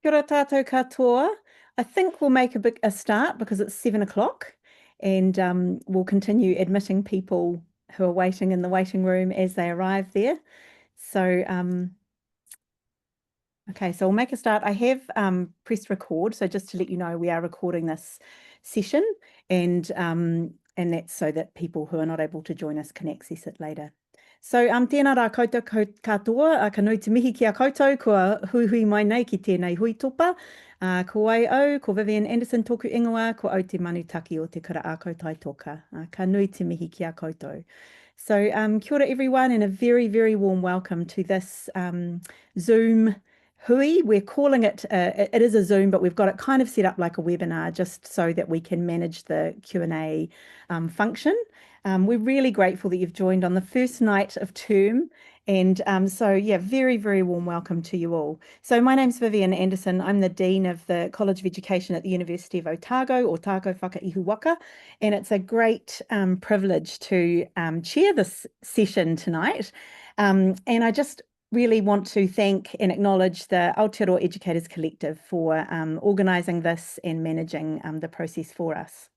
Kia ora tātou katoa. I think we'll make a start because it's 7 o'clock and we'll continue admitting people who are waiting in the waiting room as they arrive there. So, okay, so we'll make a start. I have pressed record, so just to let you know, we are recording this session and that's so that people who are not able to join us can access it later. So, tēnā rā koutou katoa, ka nui te mihi ki a koutou, kua hui mai nei ki tēnei hui topa. Ko ai au, ko Vivian Anderson tōku ingoa, ko au te manutaki o te kura a koutai toka. Ka nui te mihi ki a koutou. So, kia ora everyone, and a very, very warm welcome to this Zoom hui. We're calling it, it is a Zoom, but we've got it kind of set up like a webinar just so that we can manage the Q&A function. We're really grateful that you've joined on the first night of term. And so, yeah, very, very warm welcome to you all. So my name's Vivian Anderson. I'm the Dean of the College of Education at the University of Otago, Otago Whakaihuwaka. And it's a great privilege to chair this session tonight. And I just really want to thank and acknowledge the Aotearoa Educators Collective for organising this and managing the process for us.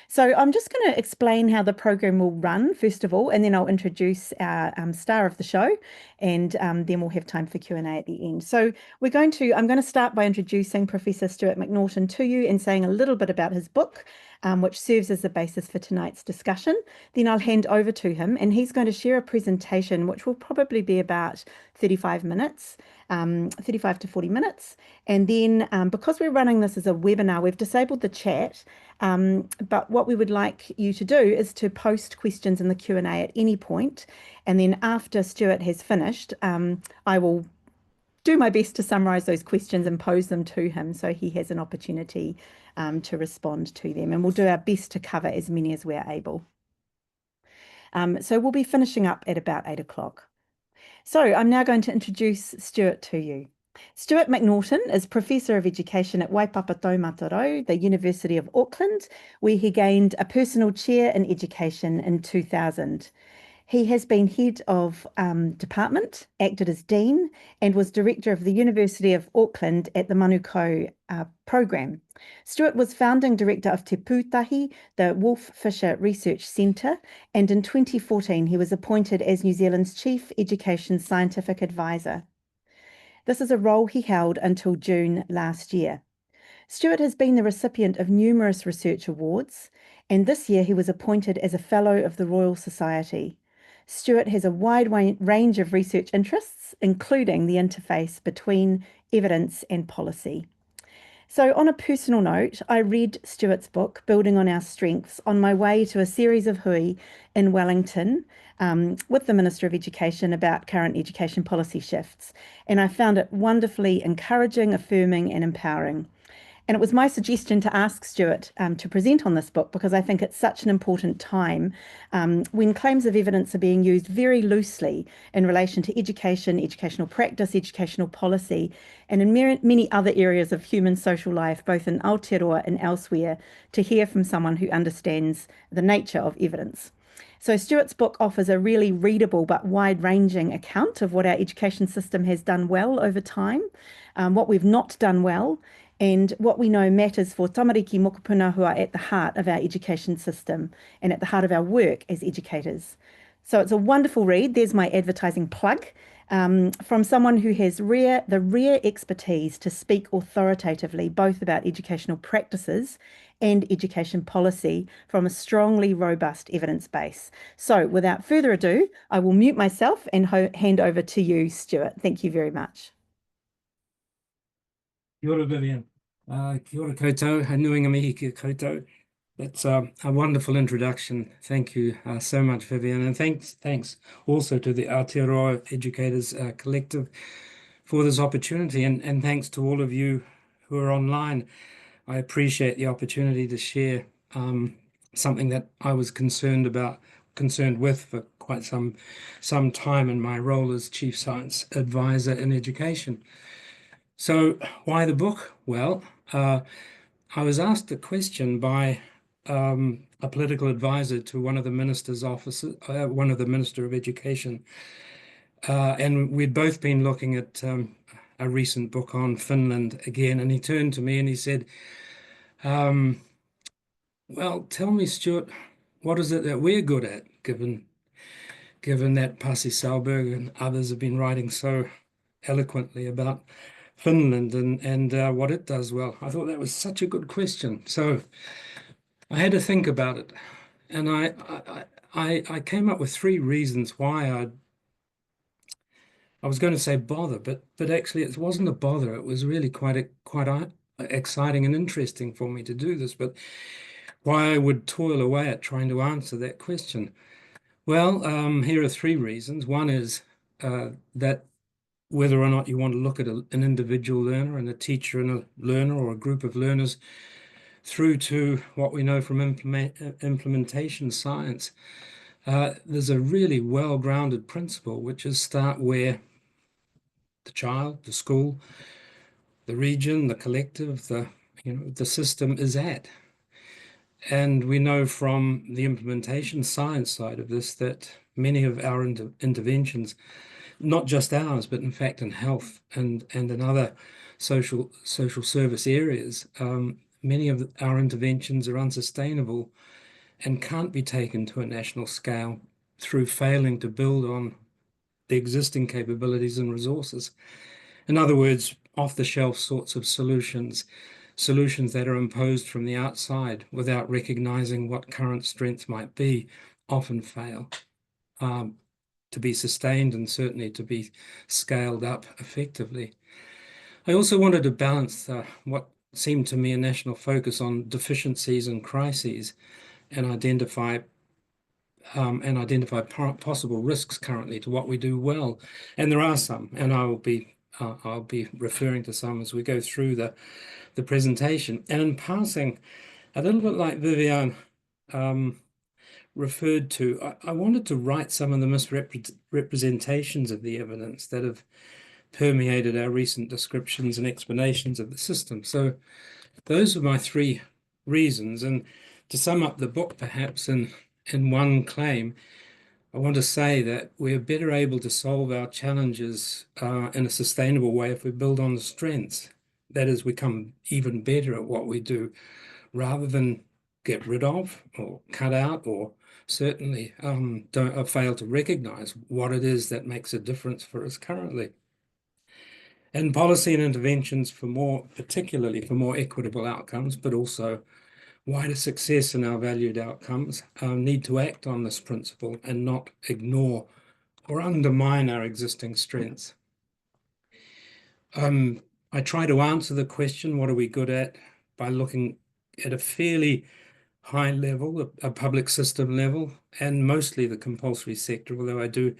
So I'm just going to explain how the program will run, first of all, and then I'll introduce our star of the show, and then we'll have time for Q&A at the end. So I'm going to start by introducing Professor Stuart McNaughton to you and saying a little bit about his book, which serves as the basis for tonight's discussion. Then I'll hand over to him, and he's going to share a presentation, which will probably be about 35 minutes, 35 to 40 minutes. And then because we're running this as a webinar, we've disabled the chat. But what we would like you to do is to post questions in the Q&A at any point. And then after Stuart has finished, I will do my best to summarise those questions and pose them to him so he has an opportunity to respond to them. And we'll do our best to cover as many as we're able. So we'll be finishing up at about 8 o'clock. So I'm now going to introduce Stuart to you. Stuart McNaughton is Professor of Education at Waipapa Taumata, the University of Auckland, where he gained a personal chair in education in 2000. He has been head of department, acted as dean, and was director of the University of Auckland at the Manukau program. Stuart was founding director of Te Pūtahi, the Woolf Fisher Research Centre, and in 2014 he was appointed as New Zealand's Chief Education Scientific Advisor. This is a role he held until June last year. Stuart has been the recipient of numerous research awards, and this year he was appointed as a Fellow of the Royal Society. Stuart has a wide range of research interests, including the interface between evidence and policy. So on a personal note, I read Stuart's book, Building on Our Strengths, on my way to a series of hui in Wellington with the Minister of Education about current education policy shifts. And I found it wonderfully encouraging, affirming and empowering. And it was my suggestion to ask Stuart to present on this book because I think it's such an important time when claims of evidence are being used very loosely in relation to education, educational practice, educational policy, and in many other areas of human social life, both in Aotearoa and elsewhere, to hear from someone who understands the nature of evidence. So Stuart's book offers a really readable but wide-ranging account of what our education system has done well over time, what we've not done well, and what we know matters for tamariki mokopuna who are at the heart of our education system and at the heart of our work as educators. So it's a wonderful read. There's my advertising plug from someone who has the rare expertise to speak authoritatively both about educational practices and education policy from a strongly robust evidence base. So without further ado, I will mute myself and hand over to you, Stuart. Thank you very much. Kia ora, Vivian. Kia ora koutou, anuinga mihi ki koutou. That's a wonderful introduction. Thank you so much, Vivian. And thanks also to the Aotearoa Educators Collective for this opportunity. And thanks to all of you who are online. I appreciate the opportunity to share something that I was concerned with for quite some time in my role as Chief Science Advisor in Education. So why the book? Well, I was asked a question by a political advisor to one of the minister's offices, one of the Minister of Education, and we'd both been looking at a recent book on Finland again, and he turned to me and he said, well, tell me, Stuart, what is it that we're good at, given that Pasi Sahlberg and others have been writing so eloquently about Finland and what it does well? I thought that was such a good question. So I had to think about it, and I came up with 3 reasons why I was going to say bother, but actually it wasn't a bother. It was really quite exciting and interesting for me to do this, but why I would toil away at trying to answer that question. Well, here are 3 reasons. One is that whether or not you want to look at an individual learner and a teacher and a learner or a group of learners through to what we know from implementation science, there's a really well-grounded principle, which is start where the child, the school, the region, the collective, the system is at. And we know from the implementation science side of this that many of our interventions, not just ours, but in fact in health and in other social service areas, many of our interventions are unsustainable and can't be taken to a national scale through failing to build on the existing capabilities and resources. In other words, off-the-shelf sorts of solutions that are imposed from the outside without recognizing what current strengths might be, often fail to be sustained and certainly to be scaled up effectively. I also wanted to balance what seemed to me a national focus on deficiencies and crises and identify possible risks currently to what we do well. And there are some, and I'll be referring to some as we go through the presentation. And in passing, a little bit like Viviane referred to, I wanted to write some of the misrepresentations of the evidence that have permeated our recent descriptions and explanations of the system. So those are my 3 reasons. And to sum up the book, perhaps in one claim, I want to say that we're better able to solve our challenges in a sustainable way if we build on the strengths. That is, we become even better at what we do, rather than get rid of or cut out or certainly don't fail to recognize what it is that makes a difference for us currently. And policy and interventions particularly for more equitable outcomes, but also wider success in our valued outcomes, need to act on this principle and not ignore or undermine our existing strengths. I try to answer the question, what are we good at, by looking at a fairly high level, a public system level, and mostly the compulsory sector, although I do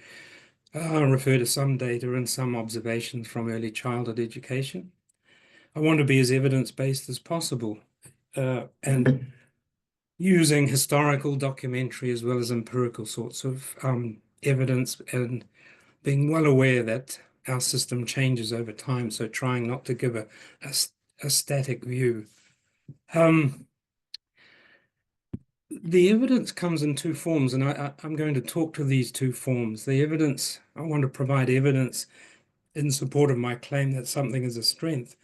refer to some data and some observations from early childhood education. I want to be as evidence-based as possible, and using historical, documentary, as well as empirical sorts of evidence, and being well aware that our system changes over time, so trying not to give a static view. The evidence comes in 2 forms, and I'm going to talk to these 2 forms. The evidence, I want to provide evidence in support of my claim that something is a strength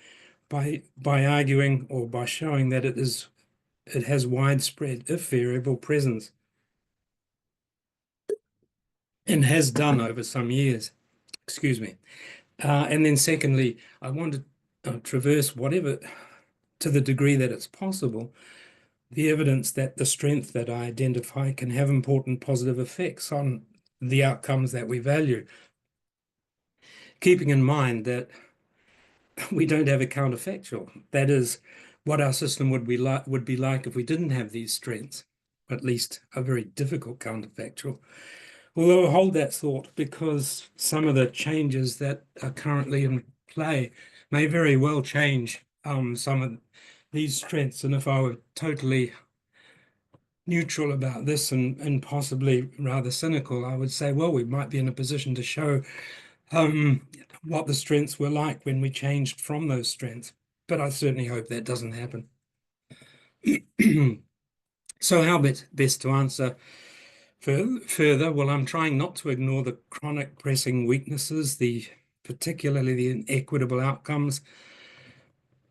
by arguing or by showing that it has widespread, if variable, presence, and has done over some years. Excuse me. And then secondly, I want to traverse whatever, to the degree that it's possible, the evidence that the strength that I identify can have important positive effects on the outcomes that we value, keeping in mind that we don't have a counterfactual. That is, what our system would be like if we didn't have these strengths, at least a very difficult counterfactual. Although I hold that thought because some of the changes that are currently in play may very well change some of these strengths. And if I were totally neutral about this and possibly rather cynical, I would say, well, we might be in a position to show what the strengths were like when we changed from those strengths. But I certainly hope that doesn't happen. So how best to answer further? Well, I'm trying not to ignore the chronic pressing weaknesses, the particularly the inequitable outcomes.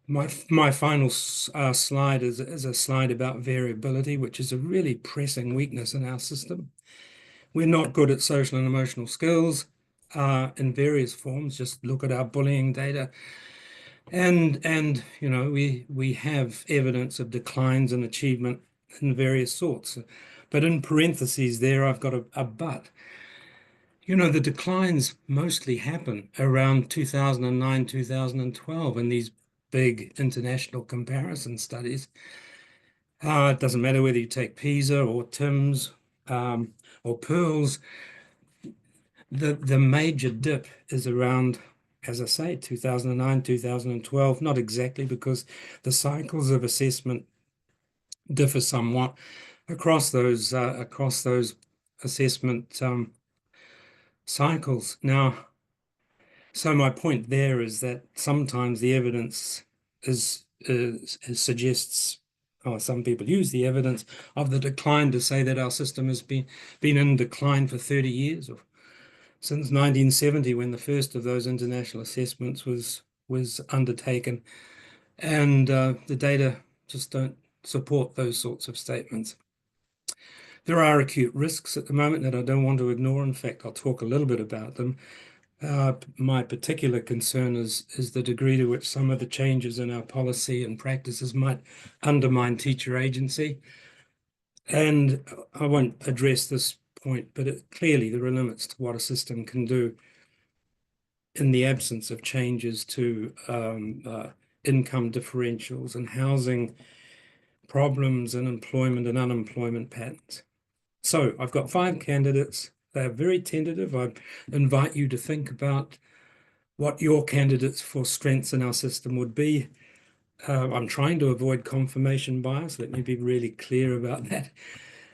My final slide is a slide about variability, which is a really pressing weakness in our system. We're not good at social and emotional skills in various forms. Just look at our bullying data. And you know, we have evidence of declines in achievement in various sorts. But in parentheses there, I've got a but. You know, the declines mostly happen around 2009, 2012 in these big international comparison studies. It doesn't matter whether you take PISA or TIMSS or PIRLS. The major dip is around, as I say, 2009, 2012, not exactly, because the cycles of assessment differ somewhat across those assessment cycles. Now, so my point there is that sometimes the evidence suggests, or some people use the evidence of the decline to say that our system has been in decline for 30 years, or since 1970, when the first of those international assessments was undertaken, and the data just don't support those sorts of statements. There are acute risks at the moment that I don't want to ignore. In fact, I'll talk a little bit about them. My particular concern is the degree to which some of the changes in our policy and practices might undermine teacher agency. And I won't address this point, but clearly there are limits to what a system can do in the absence of changes to income differentials and housing problems and employment and unemployment patterns. So I've got 5 candidates. They're very tentative. I invite you to think about what your candidates for strengths in our system would be. I'm trying to avoid confirmation bias. Let me be really clear about that.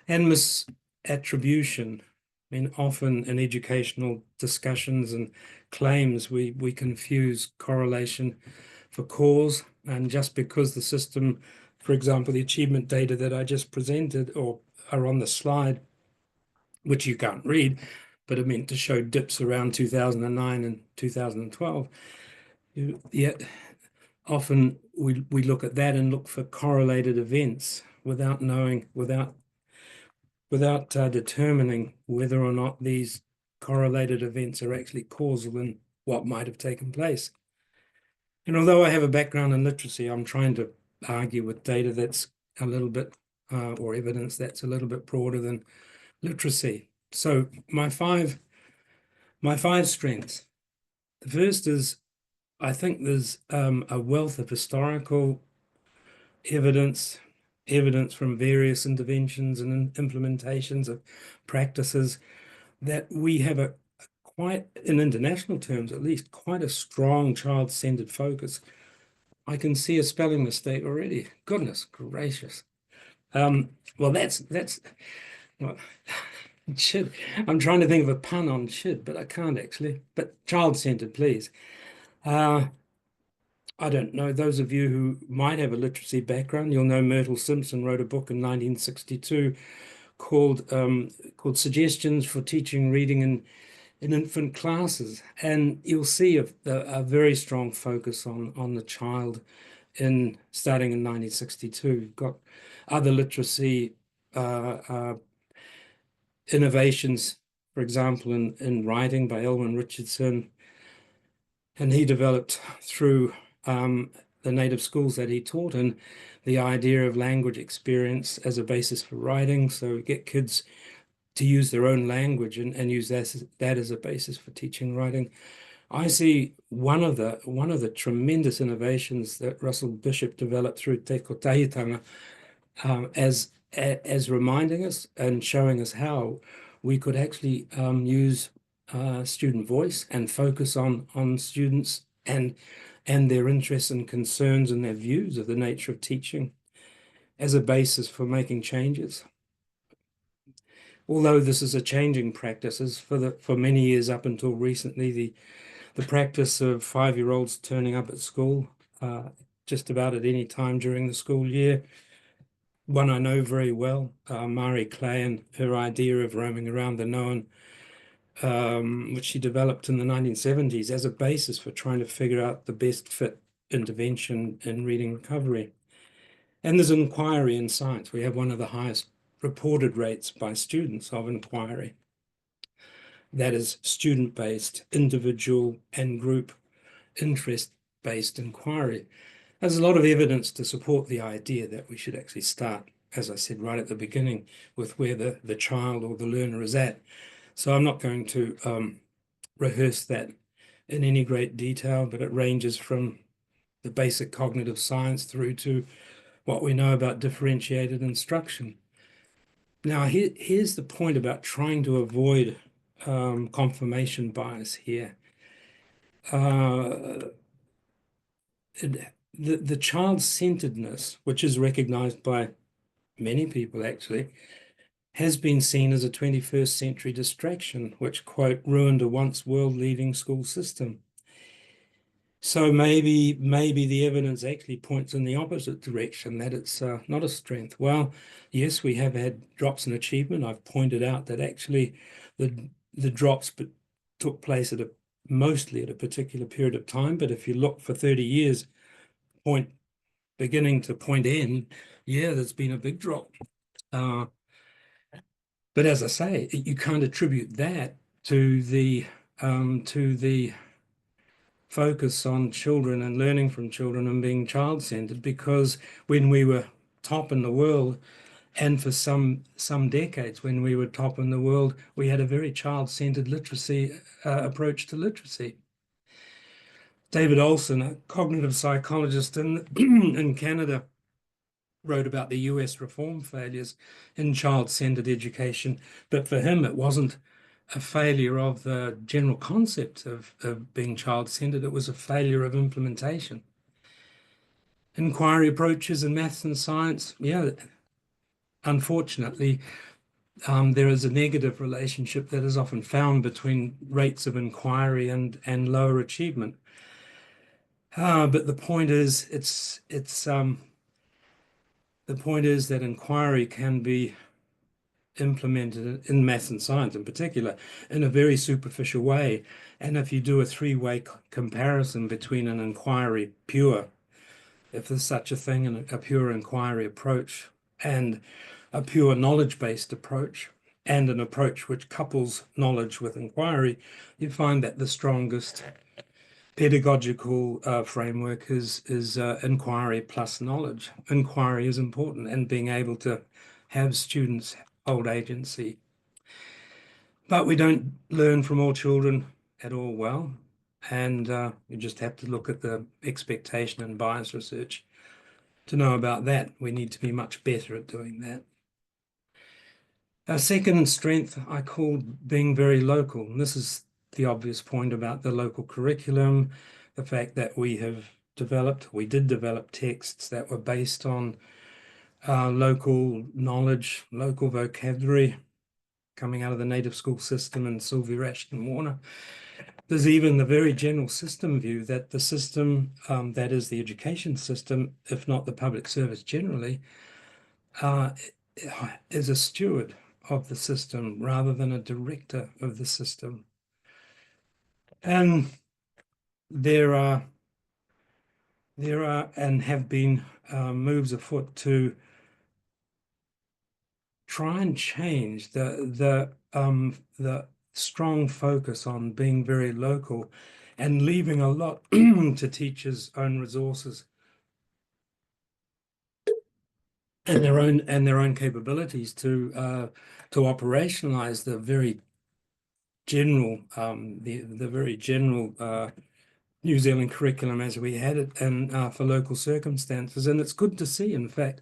And misattribution. I mean, often in educational discussions and claims, we confuse correlation for cause. And just because the system, for example, the achievement data that I just presented or are on the slide, which you can't read, but are meant to show dips around 2009 and 2012. Yet often we look at that and look for correlated events without determining whether or not these correlated events are actually causal in what might have taken place. And although I have a background in literacy, I'm trying to argue with data that's a little bit, or evidence that's a little bit broader than literacy. So my five strengths. The first is, I think there's a wealth of historical evidence from various interventions and implementations of practices that we have quite, in international terms at least, quite a strong child-centered focus. I can see a spelling mistake already. Goodness gracious. Well, that's well, should. I'm trying to think of a pun on should, but I can't actually. But child-centered, please. I don't know, those of you who might have a literacy background, you'll know Myrtle Simpson wrote a book in 1962 called Suggestions for Teaching Reading in Infant Classes. And you'll see a very strong focus on the child starting in 1962. You've got other literacy innovations, for example, in writing by Elwyn Richardson. And he developed through the native schools that he taught in the idea of language experience as a basis for writing. So get kids to use their own language and use that as a basis for teaching writing. I see one of the tremendous innovations that Russell Bishop developed through Te Kotahitanga as reminding us and showing us how we could actually use student voice and focus on students and their interests and concerns and their views of the nature of teaching as a basis for making changes. Although this is a changing practice, as for many years up until recently, the practice of 5-year-olds turning up at school just about at any time during the school year. One I know very well, Mari Clay, and her idea of roaming around the known which she developed in the 1970s as a basis for trying to figure out the best fit intervention in reading recovery. And there's inquiry in science. We have one of the highest reported rates by students of inquiry. That is student-based, individual and group interest-based inquiry. There's a lot of evidence to support the idea that we should actually start, as I said right at the beginning, with where the child or the learner is at. So I'm not going to rehearse that in any great detail, but it ranges from the basic cognitive science through to what we know about differentiated instruction. Now, here's the point about trying to avoid confirmation bias here. The child-centeredness, which is recognized by many people actually, has been seen as a 21st century distraction, which, quote, ruined a once world-leading school system. So maybe the evidence actually points in the opposite direction, that it's not a strength. Well, yes, we have had drops in achievement. I've pointed out that actually the drops took place mostly at a particular period of time. But if you look for 30 years, point beginning to point end, yeah, there's been a big drop. But as I say, you can't attribute that to the focus on children and learning from children and being child-centered, because when we were top in the world, and for some decades when we were top in the world, we had a very child-centered literacy approach to literacy. David Olson, a cognitive psychologist in Canada, wrote about the US reform failures in child-centered education, but for him it wasn't a failure of the general concept of being child-centered, it was a failure of implementation. Inquiry approaches in maths and science, yeah, unfortunately, there is a negative relationship that is often found between rates of inquiry and lower achievement. But the point is, the point is that inquiry can be implemented in maths and science in particular in a very superficial way. And if you do a three-way comparison between an inquiry pure, if there's such a thing, and a pure inquiry approach, and a pure knowledge-based approach, and an approach which couples knowledge with inquiry, you find that the strongest pedagogical framework is inquiry plus knowledge. Inquiry is important, and being able to have students hold agency. But we don't learn from all children at all well, and you just have to look at the expectation and bias research to know about that. We need to be much better at doing that. Our second strength I called being very local. And this is the obvious point about the local curriculum, the fact that we did develop texts that were based on local knowledge, local vocabulary coming out of the native school system and Sylvia Ashton Warner. There's even the very general system view that the system, that is the education system, if not the public service generally, is a steward of the system rather than a director of the system. And there are and have been moves afoot to try and change the strong focus on being very local and leaving a lot to teachers' own resources and their own capabilities to operationalize the very general the very general New Zealand curriculum as we had it and for local circumstances. And it's good to see, in fact,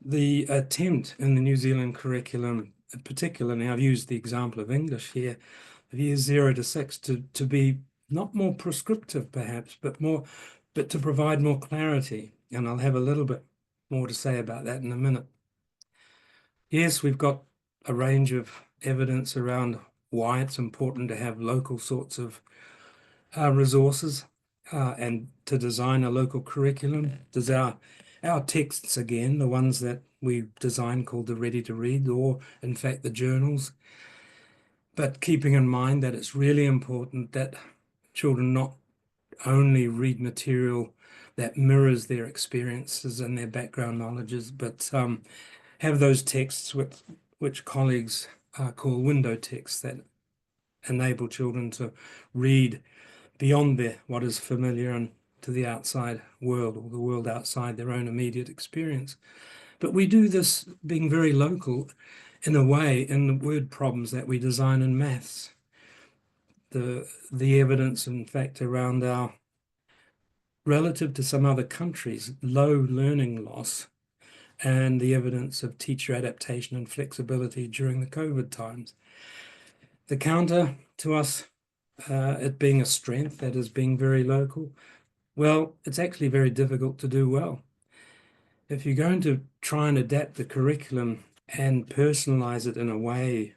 the attempt in the New Zealand curriculum, particularly, I've used the example of English here, of years 0 to 6, to be not more prescriptive perhaps, but to provide more clarity. And I'll have a little bit more to say about that in a minute. Yes, we've got a range of evidence around why it's important to have local sorts of resources and to design a local curriculum. There's our texts again, the ones that we design called the Ready to Read, or in fact the journals. but keeping in mind that it's really important that children not only read material that mirrors their experiences and their background knowledges, but have those texts which colleagues call window texts that enable children to read beyond what is familiar and to the outside world or the world outside their own immediate experience. But we do this being very local in a way in the word problems that we design in maths. The evidence, in fact, around our, relative to some other countries, low learning loss and the evidence of teacher adaptation and flexibility during the COVID times. The counter to us, it being a strength, that is being very local, well, it's actually very difficult to do well. If you're going to try and adapt the curriculum and personalize it in a way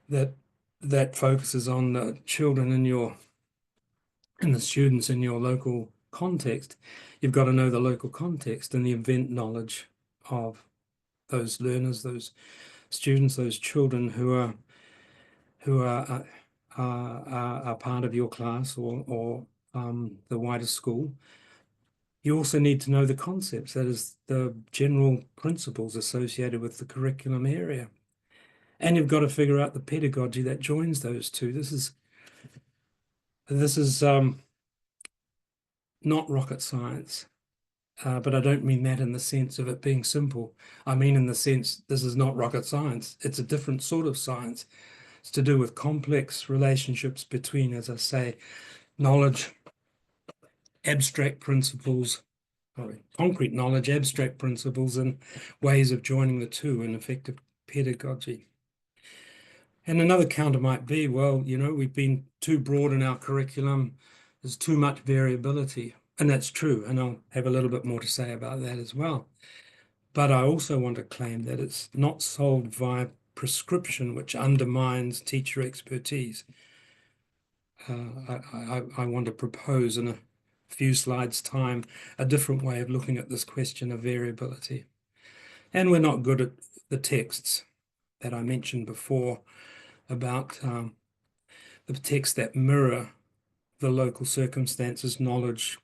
that focuses on the children and the students in your local context, you've got to know the local context and the event knowledge of those learners, those students, those children who are part of your class or the wider school. You also need to know the concepts, that is, the general principles associated with the curriculum area. And you've got to figure out the pedagogy that joins those two. This is not rocket science, but I don't mean that in the sense of it being simple. I mean in the sense this is not rocket science. It's a different sort of science. It's to do with complex relationships between, as I say, knowledge, abstract principles, concrete knowledge, abstract principles, and ways of joining the two in effective pedagogy. And another counter might be, well, we've been too broad in our curriculum. There's too much variability. And that's true. And I'll have a little bit more to say about that as well. But I also want to claim that it's not solved via prescription, which undermines teacher expertise. I want to propose in a few slides' time a different way of looking at this question of variability. And we're not good at the texts that I mentioned before about the texts that mirror the local circumstances, knowledge,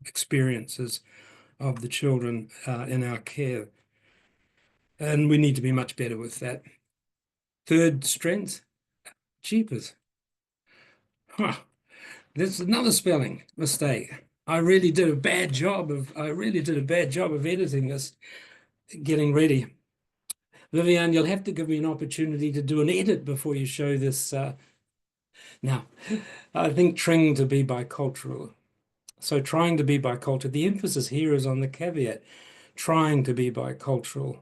experiences of the children in our care. And we need to be much better with that. Third strength, jeepers. There's another spelling mistake. I really did a bad job of editing this, getting ready. Vivian, you'll have to give me an opportunity to do an edit before you show this. Now, I think trying to be bicultural. So trying to be bicultural, the emphasis here is on the caveat, trying to be bicultural.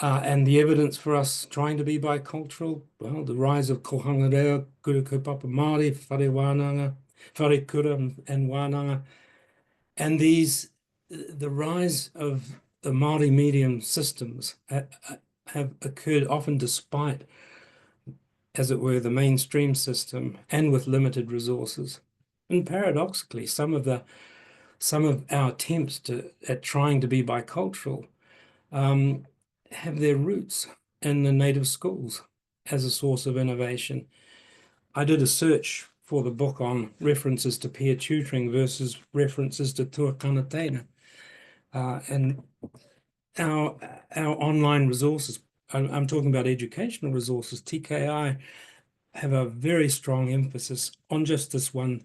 And the evidence for us trying to be bicultural, well, the rise of kohanga reo, kura kaupapa Māori, whare wānanga, whare kura and wānanga. And the rise of the Māori medium systems have occurred often despite, as it were, the mainstream system and with limited resources. And paradoxically, some of our attempts at trying to be bicultural have their roots in the native schools as a source of innovation. I did a search for the book on references to peer tutoring versus references to tuakana. And our online resources, I'm talking about educational resources, TKI, have a very strong emphasis on just this one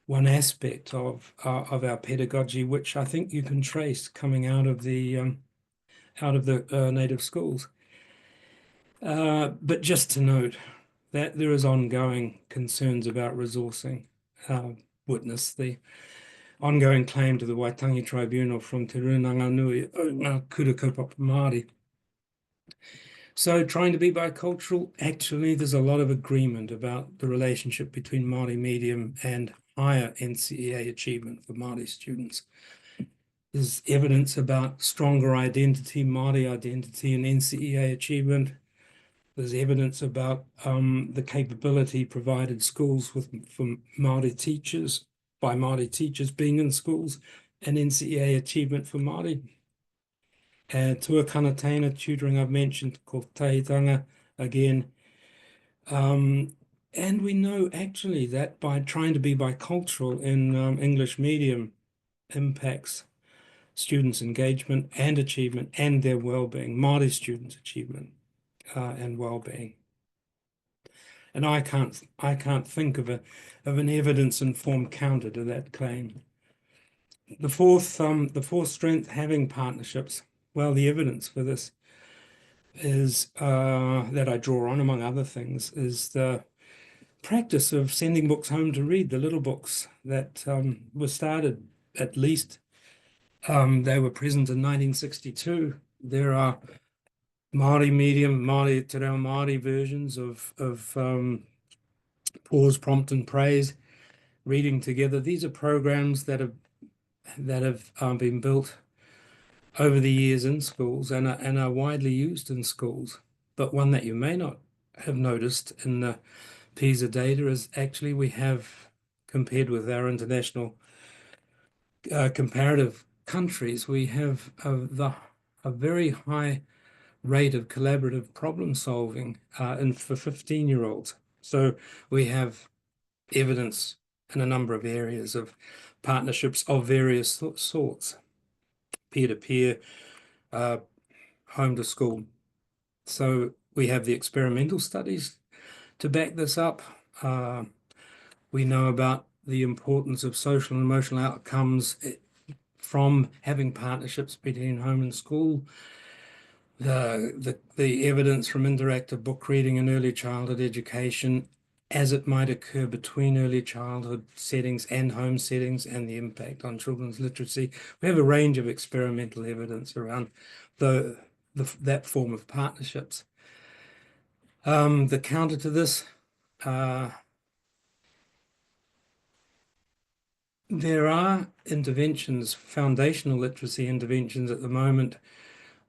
aspect of our pedagogy, which I think you can trace coming out of the native schools. But just to note that there is ongoing concerns about resourcing. Witness the ongoing claim to the Waitangi Tribunal from Te Runanga Nui, Kura Kaupapa Māori. So trying to be bicultural, actually, there's a lot of agreement about the relationship between Māori medium and higher NCEA achievement for Māori students. There's evidence about stronger identity, Māori identity and NCEA achievement. There's evidence about the capability provided schools for Māori teachers, by Māori teachers being in schools, and NCEA achievement for Māori. Tuakana tutoring I've mentioned, called tahitanga, again, And we know actually that by trying to be bicultural in English medium impacts students' engagement and achievement and their well-being, Māori students' achievement and well-being. And I can't think of an evidence-informed counter to that claim. The fourth strength, having partnerships. Well, the evidence for this is that I draw on, among other things, is the practice of sending books home to read, the little books that were started, at least they were present in 1962. There are Māori medium, Aotearoa Māori versions of Pause, Prompt and Praise, reading together. These are programs that have been built over the years in schools and are widely used in schools. But one that you may not have noticed in the PISA data is actually we have, compared with our international comparative countries, we have a very high rate of collaborative problem solving for 15-year-olds. So we have evidence in a number of areas of partnerships of various sorts, peer-to-peer, home to school. So we have the experimental studies to back this up. We know about the importance of social and emotional outcomes from having partnerships between home and school. The evidence from interactive book reading and early childhood education as it might occur between early childhood settings and home settings and the impact on children's literacy. We have a range of experimental evidence around that form of partnerships. The counter to this, there are interventions, foundational literacy interventions at the moment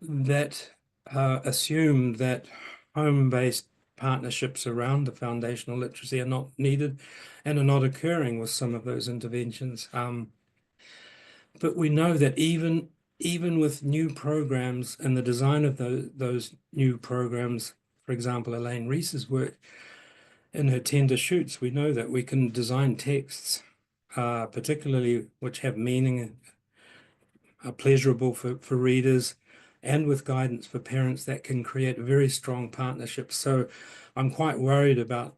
that assume that home-based partnerships around the foundational literacy are not needed and are not occurring with some of those interventions. But we know that even with new programs and the design of those new programs, for example, Elaine Reese's work in her Tender Shoots, we know that we can design texts, particularly which have meaning, are pleasurable for readers, and with guidance for parents that can create very strong partnerships. So I'm quite worried about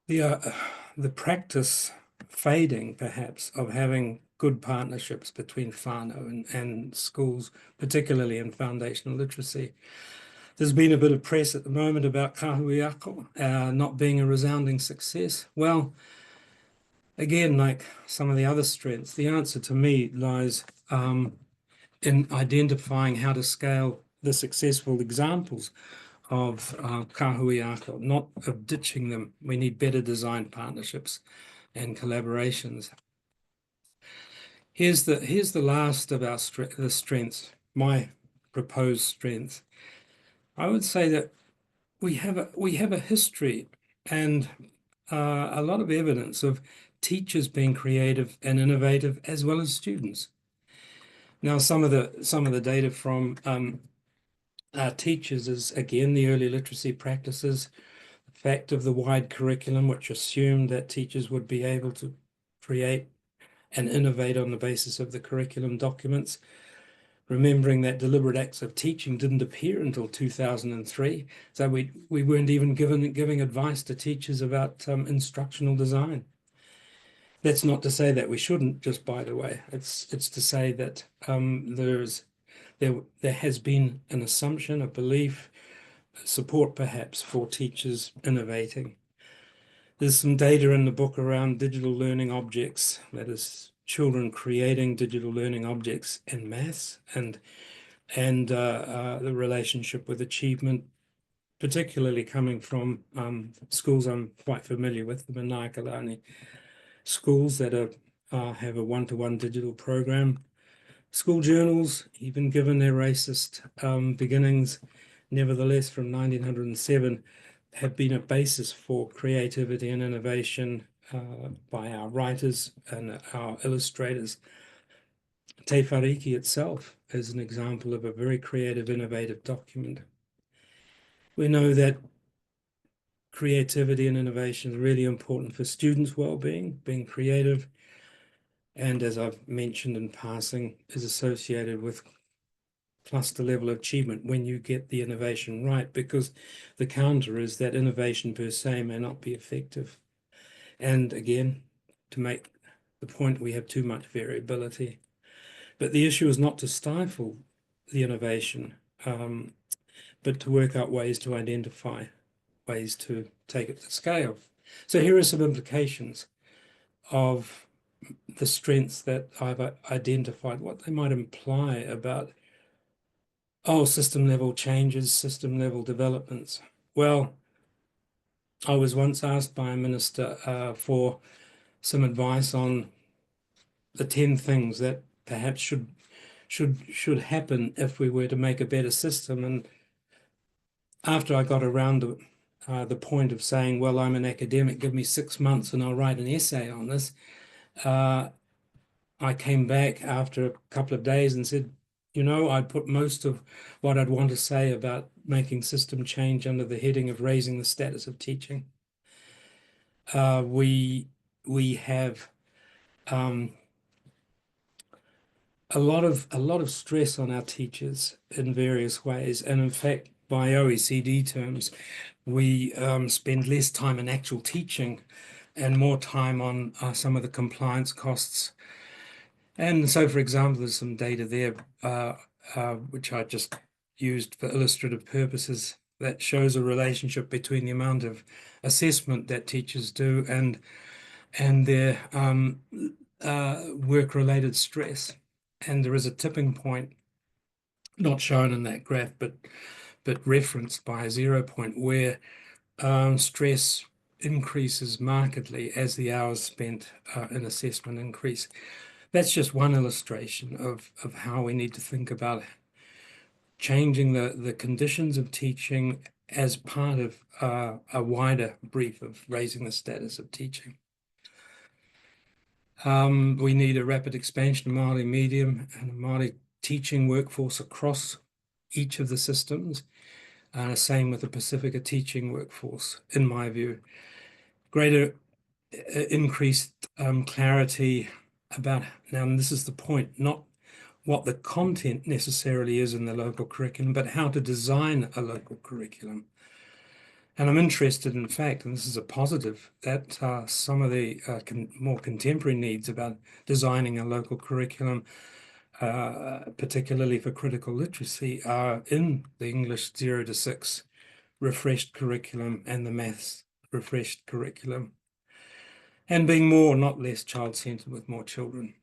the practice fading, perhaps, of having good partnerships between whānau and schools, particularly in foundational literacy. There's been a bit of press at the moment about kahuiako not being a resounding success. Well, again, like some of the other strengths, the answer to me lies in identifying how to scale the successful examples of kahuiako, not of ditching them. We need better designed partnerships and collaborations. Here's the last of our the strengths, my proposed strength. I would say that we have a history and a lot of evidence of teachers being creative and innovative as well as students. Now, some of the data from teachers is, again, the early literacy practices, the fact of the wide curriculum, which assumed that teachers would be able to create and innovate on the basis of the curriculum documents, remembering that deliberate acts of teaching didn't appear until 2003. So we weren't even giving advice to teachers about instructional design. That's not to say that we shouldn't, just by the way. It's to say that there has been an assumption, a belief, support perhaps for teachers innovating. There's some data in the book around digital learning objects, that is, children creating digital learning objects in maths and the relationship with achievement, particularly coming from schools I'm quite familiar with, the Manaakilani schools that have a one-to-one digital program. School journals, even given their racist beginnings, nevertheless from 1907, have been a basis for creativity and innovation by our writers and our illustrators. Te Whariki itself is an example of a very creative, innovative document. We know that creativity and innovation is really important for students' well-being, being creative, and as I've mentioned in passing, is associated with cluster level of achievement when you get the innovation right, because the counter is that innovation per se may not be effective. And again, to make the point, we have too much variability. But the issue is not to stifle the innovation, but to work out ways to identify ways to take it to scale. So here are some implications of the strengths that I've identified, what they might imply about, system level changes, system level developments. Well, I was once asked by a minister for some advice on the 10 things that perhaps should happen if we were to make a better system. And after I got around to the point of saying, well, I'm an academic, give me 6 months and I'll write an essay on this, I came back after a couple of days and said, I'd put most of what I'd want to say about making system change under the heading of raising the status of teaching. We have a lot of stress on our teachers in various ways, and in fact, by OECD terms, we spend less time in actual teaching and more time on some of the compliance costs. And so, for example, there's some data there which I just used for illustrative purposes that shows a relationship between the amount of assessment that teachers do and their work-related stress. And there is a tipping point, not shown in that graph, but referenced by a 0 point, where stress increases markedly as the hours spent in assessment increase. That's just one illustration of how we need to think about changing the conditions of teaching as part of a wider brief of raising the status of teaching. We need a rapid expansion of Māori medium and a Māori teaching workforce across each of the systems. Same with the Pacifica teaching workforce, in my view. Greater increased clarity about, now, and this is the point, not what the content necessarily is in the local curriculum, but how to design a local curriculum. And I'm interested, in fact, and this is a positive, that some of the more contemporary needs about designing a local curriculum, particularly for critical literacy, are in the English 0 to 6 refreshed curriculum and the maths refreshed curriculum, and being more, not less, child-centered with more children.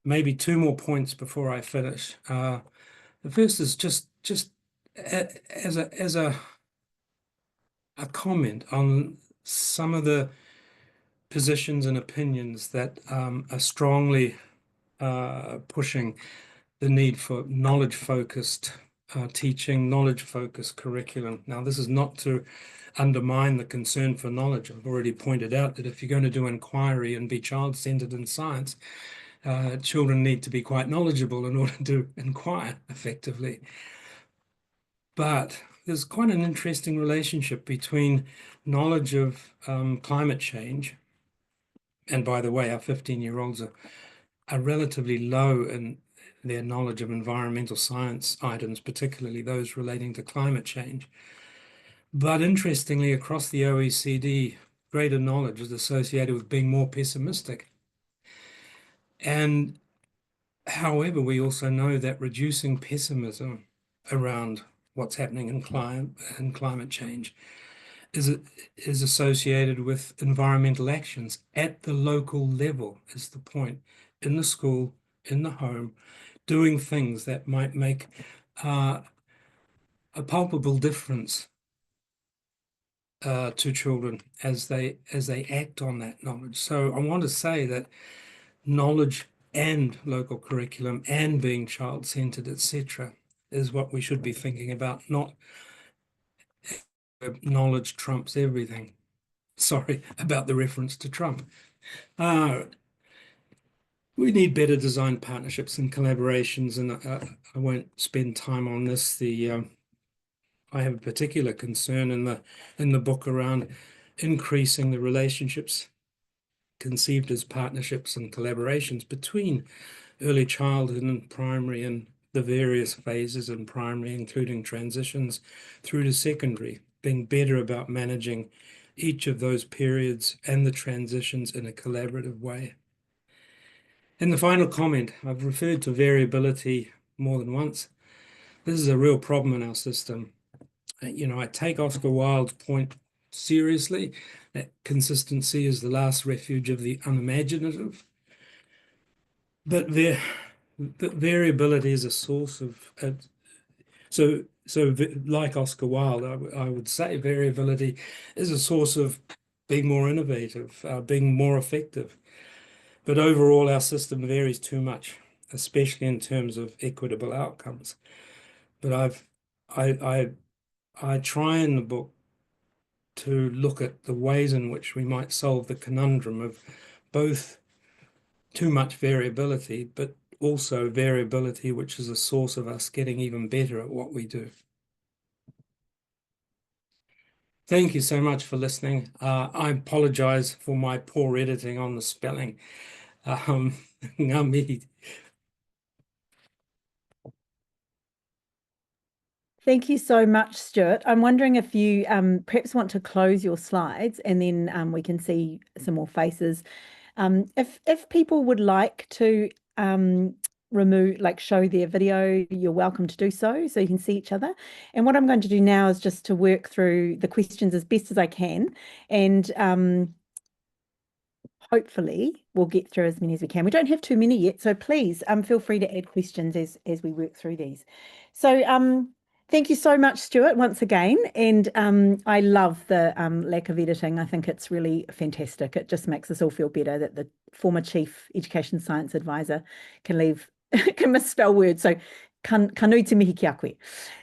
Maybe 2 more points before I finish. The first is just as a comment on some of the positions and opinions that are strongly pushing the need for knowledge-focused teaching, knowledge-focused curriculum. Now, this is not to undermine the concern for knowledge. I've already pointed out that if you're going to do inquiry and be child-centered in science, children need to be quite knowledgeable in order to inquire effectively. But there's quite an interesting relationship between knowledge of climate change, and by the way, our 15-year-olds are relatively low in their knowledge of environmental science items, particularly those relating to climate change. But interestingly, across the OECD, greater knowledge is associated with being more pessimistic. And however, we also know that reducing pessimism around what's happening in climate change is associated with environmental actions at the local level, is the point, in the school, in the home, doing things that might make a palpable difference to children as they act on that knowledge. So I want to say that knowledge and local curriculum and being child-centered, etc., is what we should be thinking about, not knowledge trumps everything. Sorry about the reference to Trump. We need better design partnerships and collaborations, and I won't spend time on this. I have a particular concern in the book around increasing the relationships conceived as partnerships and collaborations between early childhood and primary and the various phases in primary, including transitions through to secondary, being better about managing each of those periods and the transitions in a collaborative way. In the final comment, I've referred to variability more than once. This is a real problem in our system. I take Oscar Wilde's point seriously, that consistency is the last refuge of the unimaginative. But variability is a source of, like Oscar Wilde, I would say variability is a source of being more innovative, being more effective. But overall, our system varies too much, especially in terms of equitable outcomes. But I try in the book to look at the ways in which we might solve the conundrum of both too much variability, but also variability, which is a source of us getting even better at what we do. Thank you so much for listening. I apologize for my poor editing on the spelling. Ngā Thank you so much, Stuart. I'm wondering if you perhaps want to close your slides and then we can see some more faces. If people would like to show their video, you're welcome to do so you can see each other. And what I'm going to do now is just to work through the questions as best as I can, and hopefully we'll get through as many as we can. We don't have too many yet, so please feel free to add questions as we work through these. So thank you so much, Stuart, once again. And I love the lack of editing. I think it's really fantastic. It just makes us all feel better that the former Chief Education Science Advisor can misspell words. So kanu te mihi ki a koe.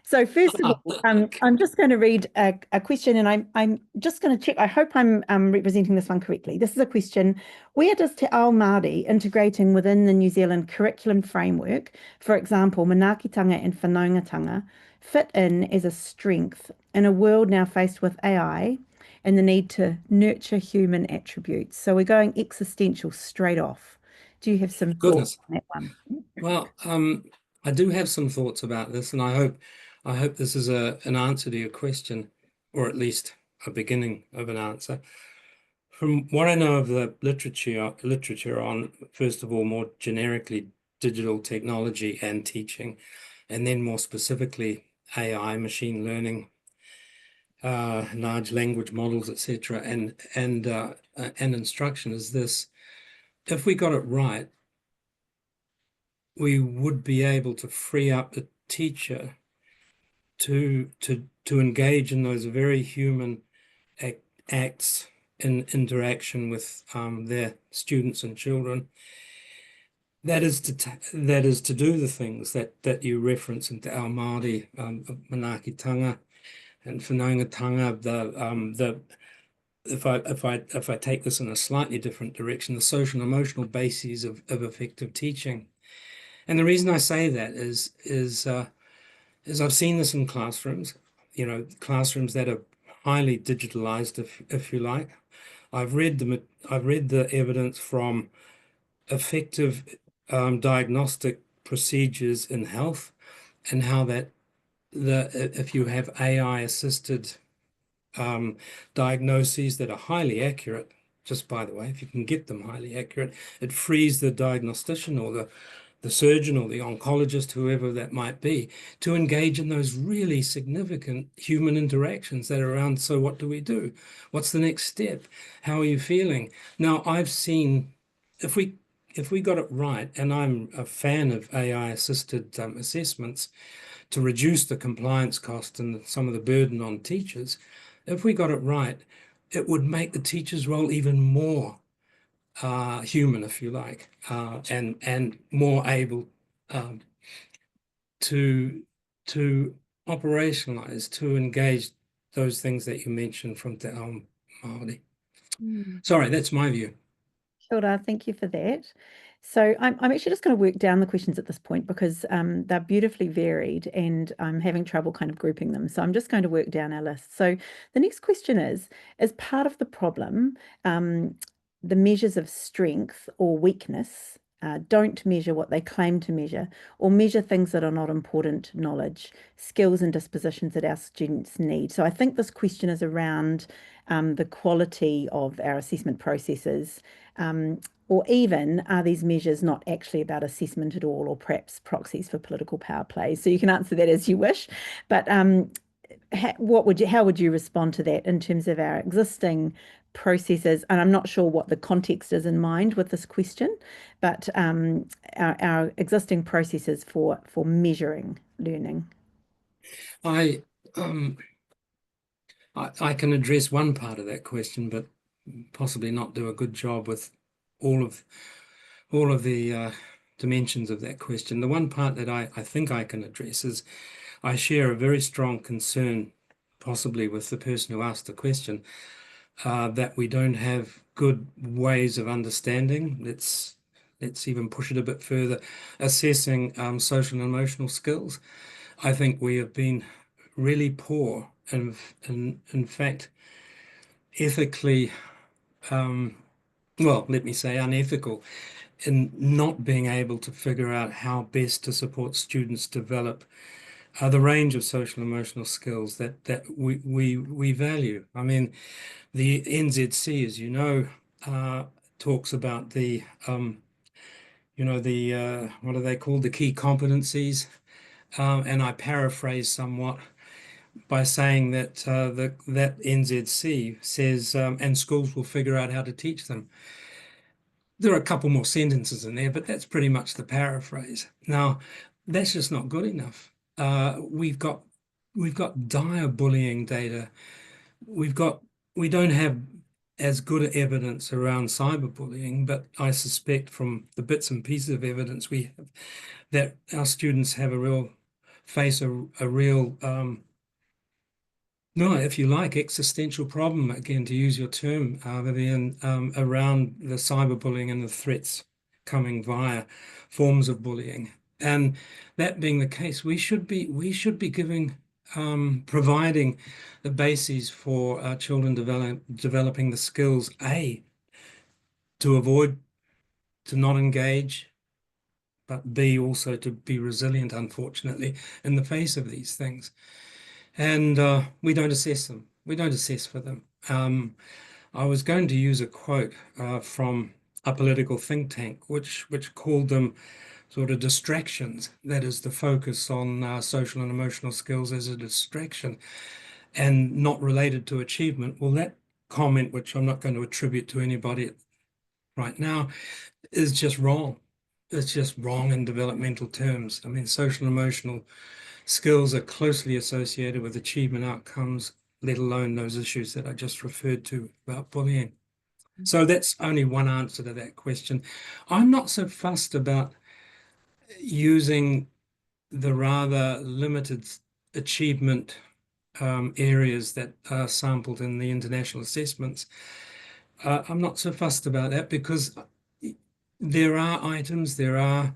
So first of all, I'm just going to read a question, and I'm just going to check. I hope I'm representing this one correctly. This is a question: where does Te Ao Māori integrating within the New Zealand curriculum framework, for example, manaakitanga and whanaungatanga, fit in as a strength in a world now faced with AI and the need to nurture human attributes? So we're going existential straight off. Do you have some thoughts on that one? Well, I do have some thoughts about this, and I hope this is an answer to your question, or at least a beginning of an answer. From what I know of the literature on, first of all, more generically, digital technology and teaching, and then more specifically, AI, machine learning, large language models, etc., and instruction is this: if we got it right, we would be able to free up the teacher to engage in those very human acts in interaction with their students and children. That is to do the things that you reference in Te Ao Māori, manaakitanga and whanaungatanga. If I take this in a slightly different direction, the social and emotional bases of effective teaching. And the reason I say that is I've seen this in classrooms, classrooms that are highly digitalized, if you like. I've read the evidence from effective diagnostic procedures in health, and how that if you have AI assisted diagnoses that are highly accurate, just by the way, if you can get them highly accurate, it frees the diagnostician or the surgeon or the oncologist, whoever that might be, to engage in those really significant human interactions that are around. So what do we do? What's the next step? How are you feeling? Now, I've seen, if we got it right, and I'm a fan of AI-assisted assessments to reduce the compliance cost and some of the burden on teachers, if we got it right, it would make the teacher's role even more human, if you like, and more able to operationalize, to engage those things that you mentioned from Te Ao Māori. Sorry, that's my view. Kia ora, thank you for that. So I'm actually just going to work down the questions at this point because they're beautifully varied and I'm having trouble kind of grouping them. So I'm just going to work down our list. So the next question is part of the problem, the measures of strength or weakness don't measure what they claim to measure or measure things that are not important knowledge, skills and dispositions that our students need. So I think this question is around the quality of our assessment processes. Or even, are these measures not actually about assessment at all, or perhaps proxies for political power plays? So you can answer that as you wish. But how would you respond to that in terms of our existing processes? And I'm not sure what the context is in mind with this question, but our existing processes for measuring learning. I can address one part of that question, but possibly not do a good job with all of the dimensions of that question. The one part that I think I can address is I share a very strong concern, possibly with the person who asked the question, that we don't have good ways of understanding. Let's even push it a bit further, assessing social and emotional skills. I think we have been really poor and in fact ethically, well, let me say unethical, in not being able to figure out how best to support students develop the range of social and emotional skills that we value. I mean, the NZC, as you know, talks about the what are they called, the key competencies, and I paraphrase somewhat by saying that that NZC says, and schools will figure out how to teach them. There are a couple more sentences in there, but that's pretty much the paraphrase. Now, that's just not good enough. We've got dire bullying data. We don't have as good evidence around cyberbullying, but I suspect from the bits and pieces of evidence we have that our students have face a real no, if you like, existential problem, again, to use your term, Vivian, around the cyberbullying and the threats coming via forms of bullying. And that being the case, we should be giving, providing the bases for our children developing the skills, A, to avoid, to not engage, but B, also to be resilient, unfortunately, in the face of these things. And we don't assess them. We don't assess for them. I was going to use a quote from a political think tank, which called them sort of distractions. That is, the focus on social and emotional skills as a distraction and not related to achievement. Well, that comment, which I'm not going to attribute to anybody right now, is just wrong. It's just wrong in developmental terms. I mean, social and emotional skills are closely associated with achievement outcomes, let alone those issues that I just referred to about bullying. So that's only one answer to that question. I'm not so fussed about using the rather limited achievement areas that are sampled in the international assessments. I'm not so fussed about that because there are items, there are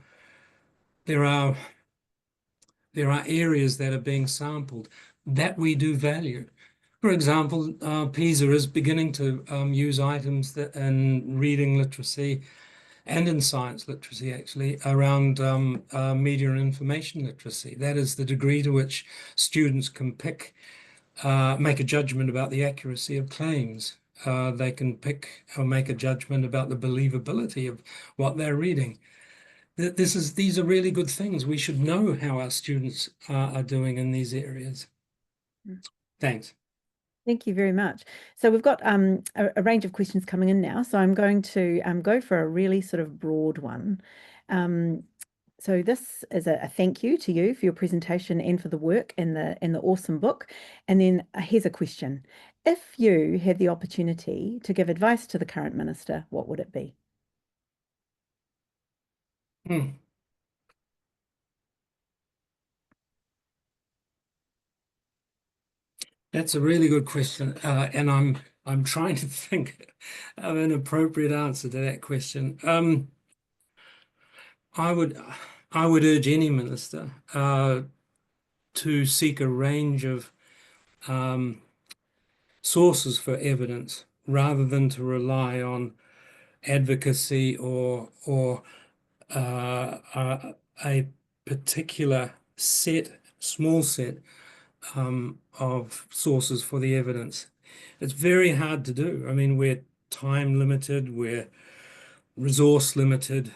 areas that are being sampled that we do value. For example, PISA is beginning to use items that in reading literacy and in science literacy, actually, around media and information literacy. That is the degree to which students can make a judgment about the accuracy of claims. They can pick or make a judgment about the believability of what they're reading. These are really good things. We should know how our students are doing in these areas. Thanks. Thank you very much. So we've got a range of questions coming in now. So I'm going to go for a really sort of broad one. So this is a thank you to you for your presentation and for the work in the awesome book. And then here's a question. If you had the opportunity to give advice to the current minister, what would it be? That's a really good question, and I'm trying to think of an appropriate answer to that question. I would urge any minister to seek a range of sources for evidence rather than to rely on advocacy or a particular small set of sources for the evidence. It's very hard to do. I mean, we're time limited, we're resource limited,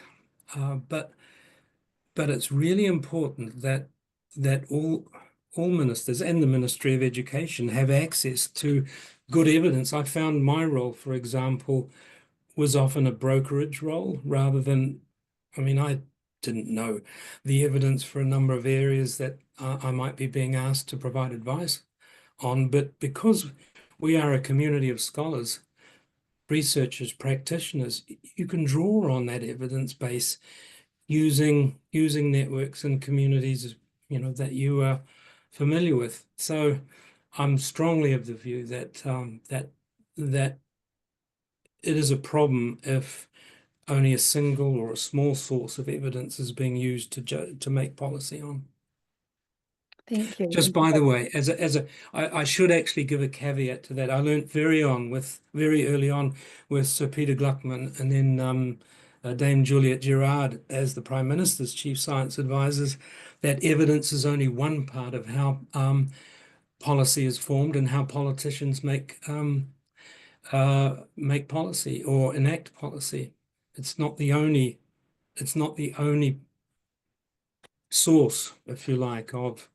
but it's really important that all ministers and the Ministry of Education have access to good evidence. I found my role, for example, was often a brokerage role rather than, I mean, I didn't know the evidence for a number of areas that I might be being asked to provide advice on, but because we are a community of scholars, researchers, practitioners, you can draw on that evidence base using networks and communities, that you are familiar with. So I'm strongly of the view that that it is a problem if only a single or a small source of evidence is being used to make policy on. Thank you. Just by the way, I should actually give a caveat to that. I learned very early on with Sir Peter Gluckman and then Dame Juliet Gerard as the Prime Minister's Chief Science Advisors, that evidence is only one part of how policy is formed and how politicians make policy or enact policy. It's not the only source, if you like, of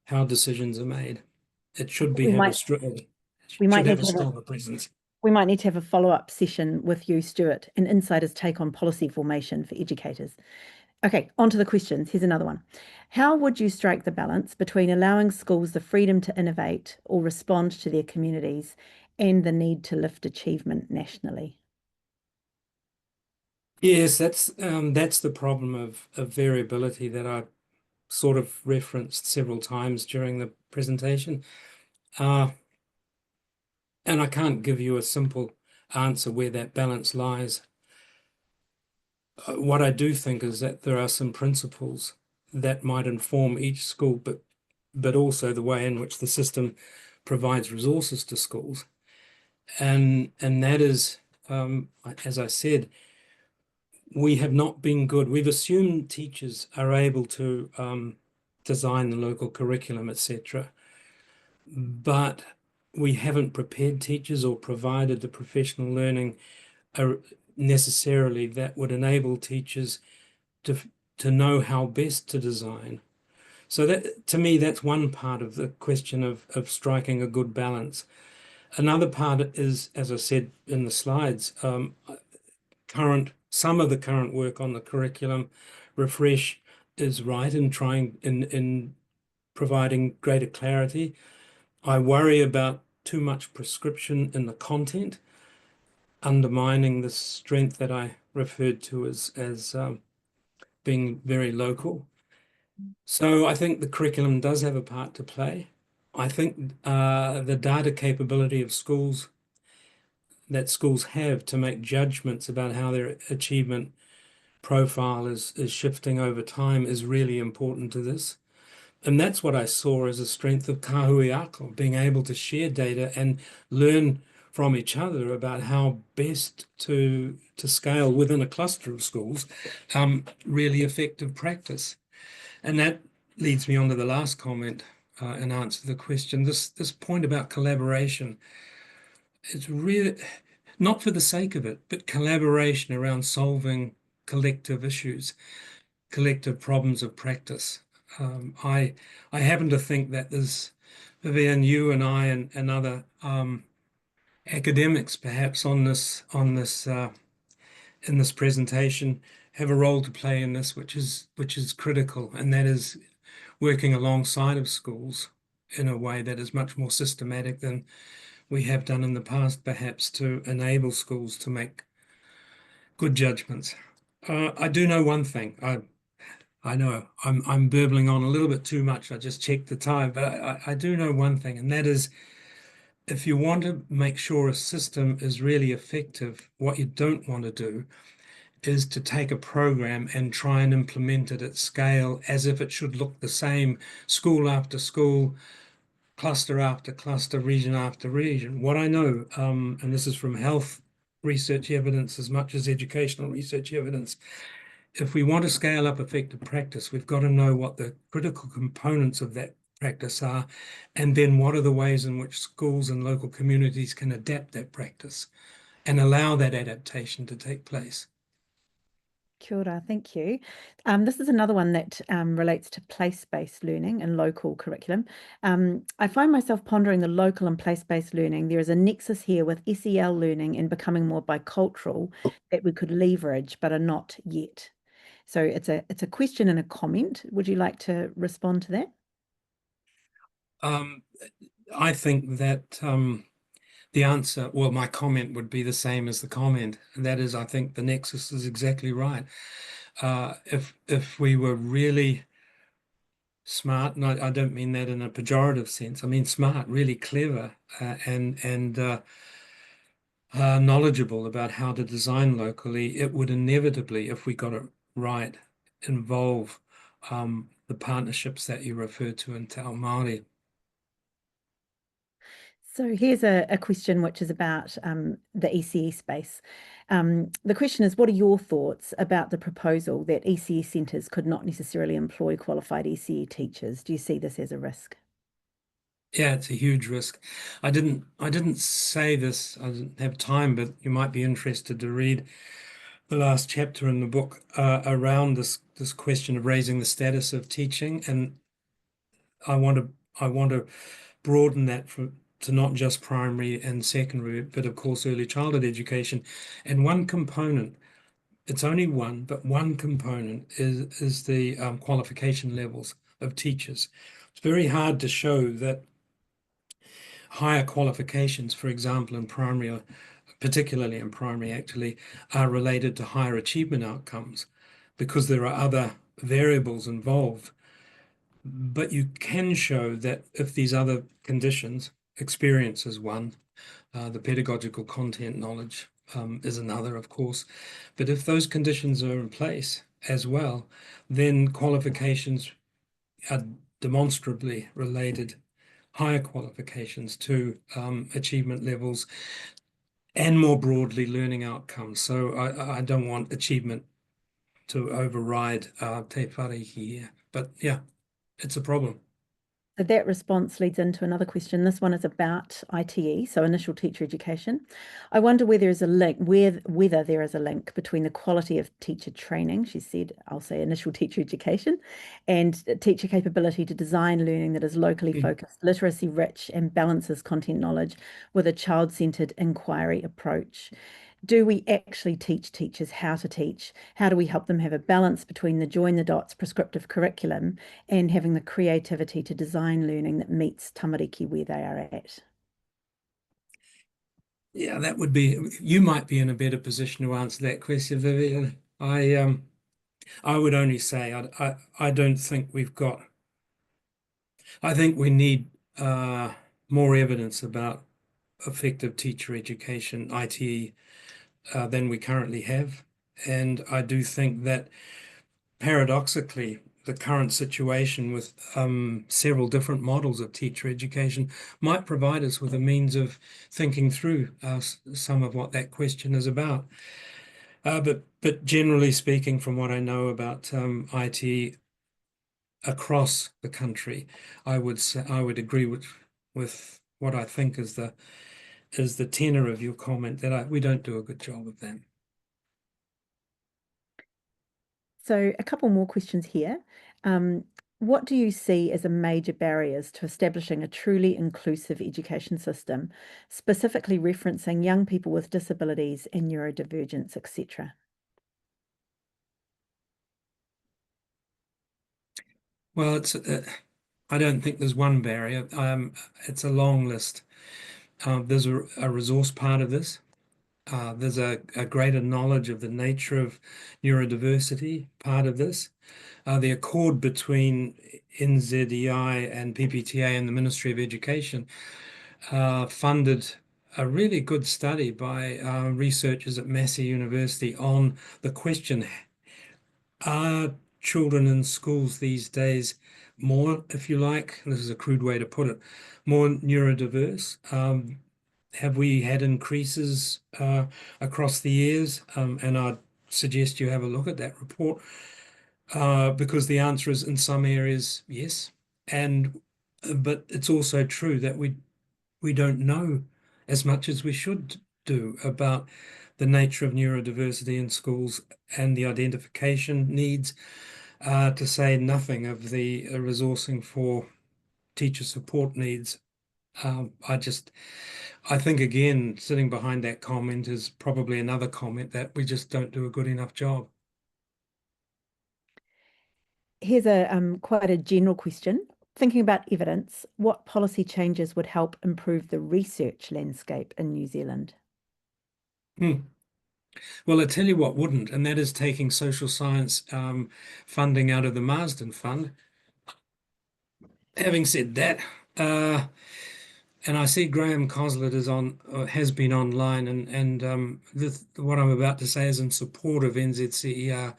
how decisions are made. It should be We have might have need a to have stronger presence. we might need to have a follow-up session with you, Stuart, an insider's take on policy formation for educators. Okay, on to the questions. Here's another one. How would you strike the balance between allowing schools the freedom to innovate or respond to their communities and the need to lift achievement nationally? Yes, that's the problem of variability that I sort of referenced several times during the presentation. And I can't give you a simple answer where that balance lies. What I do think is that there are some principles that might inform each school, but also the way in which the system provides resources to schools. And that is, as I said, we have not been good. We've assumed teachers are able to design the local curriculum, etc. But we haven't prepared teachers or provided the professional learning necessarily that would enable teachers to know how best to design. So that, to me, that's one part of the question of striking a good balance. Another part is, as I said in the slides, some of the current work on the curriculum refresh is right in trying in providing greater clarity. I worry about too much prescription in the content, undermining the strength that I referred to as being very local. So I think the curriculum does have a part to play. I think the data capability of schools that schools have to make judgments about how their achievement profile is shifting over time is really important to this. And that's what I saw as a strength of Kahui Ako, being able to share data and learn from each other about how best to scale within a cluster of schools really effective practice. And that leads me on to the last comment in answer to the question. This point about collaboration, it's really not for the sake of it, but collaboration around solving collective issues, collective problems of practice. I happen to think that there's, Vivian, you and I and other academics perhaps in this presentation have a role to play in this, which is critical, and that is working alongside of schools in a way that is much more systematic than we have done in the past, perhaps, to enable schools to make good judgments. I do know one thing. I know I'm burbling on a little bit too much. I just checked the time, but I do know one thing, and that is if you want to make sure a system is really effective, what you don't want to do is to take a program and try and implement it at scale as if it should look the same, school after school, cluster after cluster, region after region. What I know, and this is from health research evidence as much as educational research evidence, if we want to scale up effective practice, we've got to know what the critical components of that practice are, and then what are the ways in which schools and local communities can adapt that practice and allow that adaptation to take place. Kia ora, thank you. This is another one that relates to place-based learning and local curriculum. I find myself pondering the local and place-based learning. There is a nexus here with SEL learning and becoming more bicultural that we could leverage, but are not yet. So it's a question and a comment. Would you like to respond to that? I think that the answer, well, my comment would be the same as the comment. And that is, I think the nexus is exactly right. If we were really smart, and I don't mean that in a pejorative sense, I mean smart, really clever, and knowledgeable about how to design locally, it would inevitably, if we got it right, involve the partnerships that you refer to in Te Ao Māori. So here's a question which is about the ECE space. The question is, what are your thoughts about the proposal that ECE centres could not necessarily employ qualified ECE teachers? Do you see this as a risk? Yeah, it's a huge risk. I didn't say this, I didn't have time, but you might be interested to read the last chapter in the book around this question of raising the status of teaching, and I want to broaden that to not just primary and secondary, but of course early childhood education. And one component, it's only one, but one component is the qualification levels of teachers. It's very hard to show that higher qualifications, for example, in primary, particularly in primary actually, are related to higher achievement outcomes because there are other variables involved. But you can show that if these other conditions, experience is one, the pedagogical content knowledge is another, of course. But if those conditions are in place as well, then qualifications are demonstrably related, higher qualifications to achievement levels and more broadly learning outcomes. So I don't want achievement to override te whārihi here. But yeah, it's a problem. So that response leads into another question. This one is about ITE, so initial teacher education. I wonder whether there is a link, whether there is a link between the quality of teacher training, she said, I'll say initial teacher education, and teacher capability to design learning that is locally focused, literacy rich, and balances content knowledge with a child-centered inquiry approach. Do we actually teach teachers how to teach? How do we help them have a balance between the join the dots prescriptive curriculum and having the creativity to design learning that meets tamariki where they are at? Yeah, that would be, you might be in a better position to answer that question, Vivian. I would only say I don't think we've got, I think we need more evidence about effective teacher education, ITE, than we currently have. And I do think that paradoxically, the current situation with several different models of teacher education might provide us with a means of thinking through some of what that question is about. But generally speaking, from what I know about IT across the country, I would agree with what I think is the tenor of your comment that we don't do a good job of that. So a couple more questions here. What do you see as a major barriers to establishing a truly inclusive education system, specifically referencing young people with disabilities and neurodivergence, etc.? Well, I don't think there's one barrier. It's a long list. There's a resource part of this. There's a greater knowledge of the nature of neurodiversity part of this. The accord between NZEI and PPTA and the Ministry of Education funded a really good study by researchers at Massey University on the question, are children in schools these days more, if you like, this is a crude way to put it, more neurodiverse? Have we had increases across the years? And I'd suggest you have a look at that report because the answer is in some areas, yes. But it's also true that we don't know as much as we should do about the nature of neurodiversity in schools and the identification needs, to say nothing of the resourcing for teacher support needs. I think, again, sitting behind that comment is probably another comment that we just don't do a good enough job. Here's a quite a general question. Thinking about evidence, what policy changes would help improve the research landscape in New Zealand? Well, I tell you what wouldn't, and that is taking social science funding out of the Marsden Fund. Having said that, and I see Graham Coslet is on, has been online, and what I'm about to say is in support of NZCER.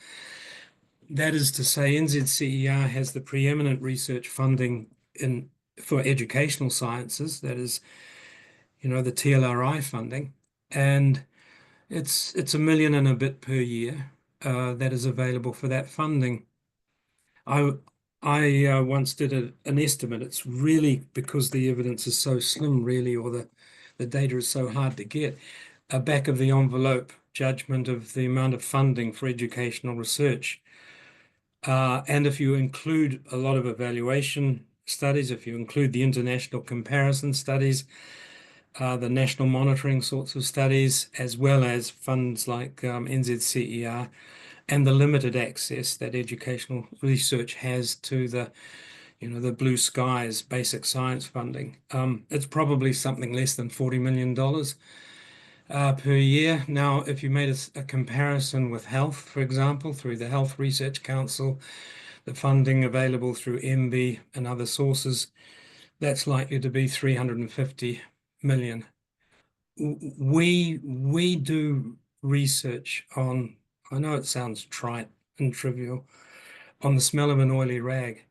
That is to say, NZCER has the preeminent research funding for educational sciences. That is, the TLRI funding, and it's $1 million and a bit per year that is available for that funding. I once did an estimate. It's really because the evidence is so slim, really, or the data is so hard to get, a back of the envelope judgment of the amount of funding for educational research. And if you include a lot of evaluation studies, if you include the international comparison studies, the national monitoring sorts of studies, as well as funds like NZCER, and the limited access that educational research has to the blue skies basic science funding, it's probably something less than $40 million per year. Now, if you made a comparison with health, for example, through the Health Research Council, the funding available through MB and other sources, that's likely to be 350 million. We do research on, I know it sounds trite and trivial, on the smell of an oily rag.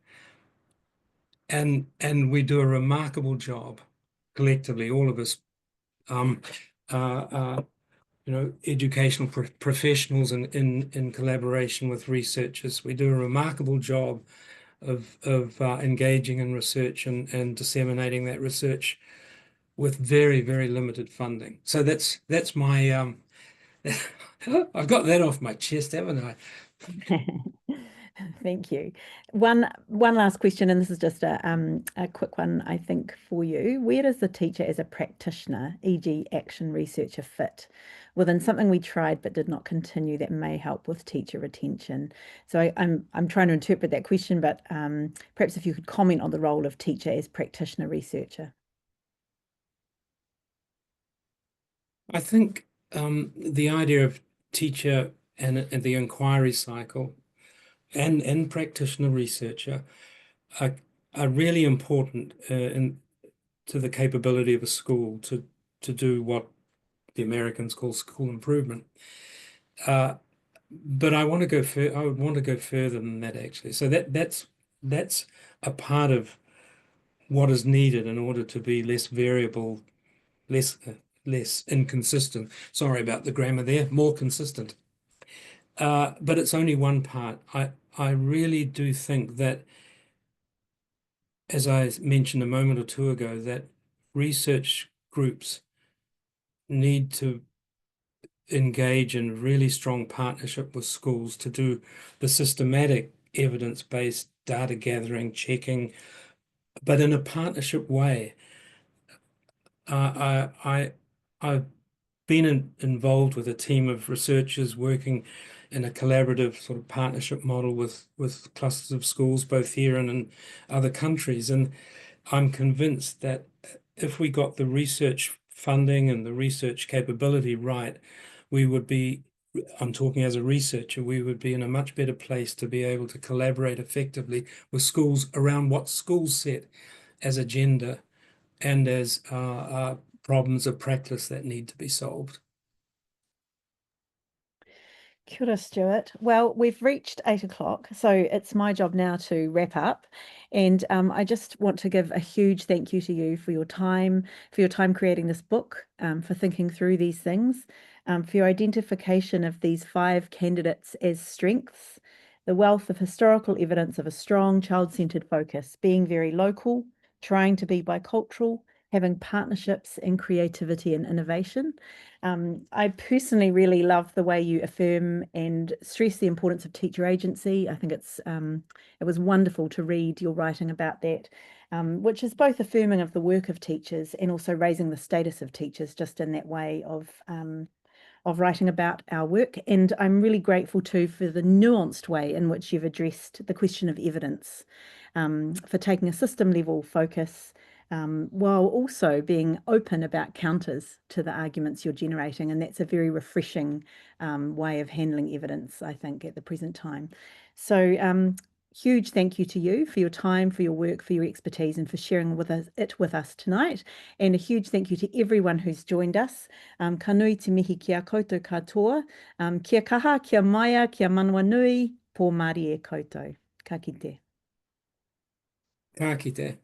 And we do a remarkable job collectively, all of us, educational professionals in collaboration with researchers. We do a remarkable job of engaging in research and disseminating that research with very, very limited funding. So that's my I've got that off my chest, haven't I? Thank you. One last question, and this is just a quick one, I think, for you. Where does the teacher as a practitioner, e.g. action researcher, fit within something we tried but did not continue that may help with teacher retention? So I'm trying to interpret that question, but perhaps if you could comment on the role of teacher as practitioner researcher. I think the idea of teacher and the inquiry cycle and practitioner researcher are really important to the capability of a school to do what the Americans call school improvement. But I want to go I would want to go further than that, actually. So that's a part of what is needed in order to be less variable, less inconsistent. Sorry about the grammar there, more consistent. But it's only one part. I really do think that, as I mentioned a moment or two ago, that research groups need to engage in really strong partnership with schools to do the systematic evidence-based data gathering, checking, but in a partnership way. I've been involved with a team of researchers working in a collaborative sort of partnership model with clusters of schools, both here and in other countries. And I'm convinced that if we got the research funding and the research capability right, we would be, I'm talking as a researcher, we would be in a much better place to be able to collaborate effectively with schools around what schools set as agenda and as problems of practice that need to be solved. Kia ora, Stuart. Well, we've reached 8 o'clock, so it's my job now to wrap up. And I just want to give a huge thank you to you for your time creating this book, for thinking through these things, for your identification of these 5 candidates as strengths, the wealth of historical evidence of a strong child-centered focus, being very local, trying to be bicultural, having partnerships and creativity and innovation. I personally really love the way you affirm and stress the importance of teacher agency. I think it was wonderful to read your writing about that, which is both affirming of the work of teachers and also raising the status of teachers just in that way of writing about our work. And I'm really grateful too for the nuanced way in which you've addressed the question of evidence, for taking a system level focus, while also being open about counters to the arguments you're generating. And that's a very refreshing way of handling evidence, I think, at the present time. So huge thank you to you for your time, for your work, for your expertise, and for sharing it with us tonight. And a huge thank you to everyone who's joined us. Ka nui te mihi ki a koutou katoa, kia kaha, kia maia, kia manawa nui, pō Māori e koutou. Ka kite. Ka kite.